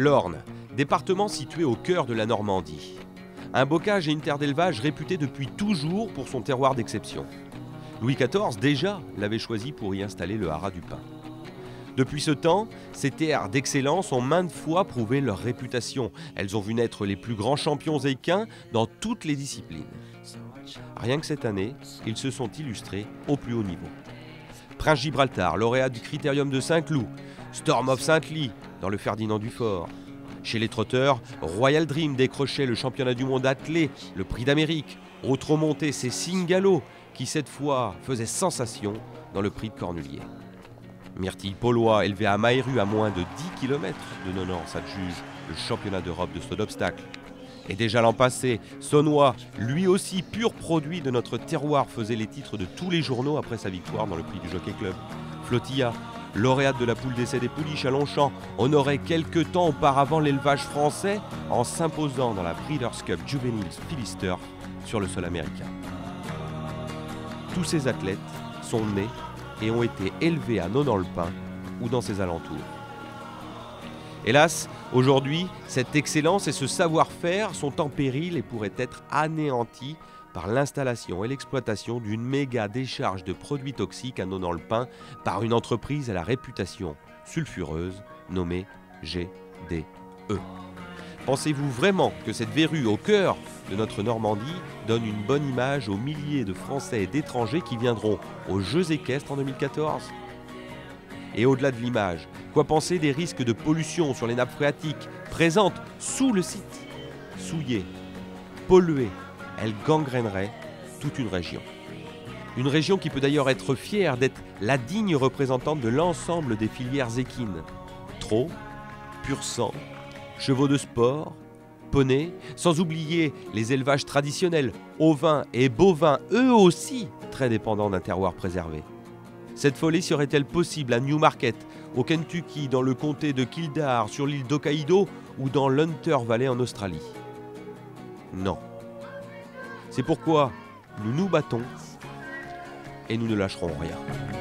L'Orne, département situé au cœur de la Normandie. Un bocage et une terre d'élevage réputés depuis toujours pour son terroir d'exception. Louis XIV, déjà, l'avait choisi pour y installer le haras du Pin. Depuis ce temps, ces terres d'excellence ont maintes fois prouvé leur réputation. Elles ont vu naître les plus grands champions équins dans toutes les disciplines. Rien que cette année, ils se sont illustrés au plus haut niveau. Prince Gibraltar, lauréat du Critérium de Saint-Cloud, Storm of Saint-Ly dans le Ferdinand du Fort. Chez les trotteurs, Royal Dream décrochait le championnat du monde attelé, le prix d'Amérique. Autre montée, c'est Singalo qui cette fois faisait sensation dans le prix de Cornulier. Myrtille Paulois, élevé à Maheru à moins de 10 km de Nonance, adjuge le championnat d'Europe de saut d'obstacle. Et déjà l'an passé, Saunois, lui aussi pur produit de notre terroir, faisait les titres de tous les journaux après sa victoire dans le prix du Jockey Club. Flotilla, lauréate de la poule d'essai des pouliches à Longchamp, honorait quelque temps auparavant l'élevage français en s'imposant dans la Breeders' Cup Juvenile Philister sur le sol américain. Tous ces athlètes sont nés et ont été élevés à Nonant-le-Pin ou dans ses alentours. Hélas, aujourd'hui, cette excellence et ce savoir-faire sont en péril et pourraient être anéantis par l'installation et l'exploitation d'une méga décharge de produits toxiques à Nonant-le-Pin par une entreprise à la réputation sulfureuse nommée GDE. Pensez-vous vraiment que cette verrue au cœur de notre Normandie donne une bonne image aux milliers de Français et d'étrangers qui viendront aux Jeux équestres en 2014 ? Et au-delà de l'image, quoi penser des risques de pollution sur les nappes phréatiques présentes sous le site ? Souillées, polluées, elles gangrèneraient toute une région. Une région qui peut d'ailleurs être fière d'être la digne représentante de l'ensemble des filières équines. Trot, pur sang, chevaux de sport, poneys, sans oublier les élevages traditionnels, ovins et bovins, eux aussi très dépendants d'un terroir préservé. Cette folie serait-elle possible à Newmarket, au Kentucky, dans le comté de Kildare, sur l'île d'Hokkaido ou dans l'Hunter Valley en Australie ? Non. C'est pourquoi nous nous battons et nous ne lâcherons rien.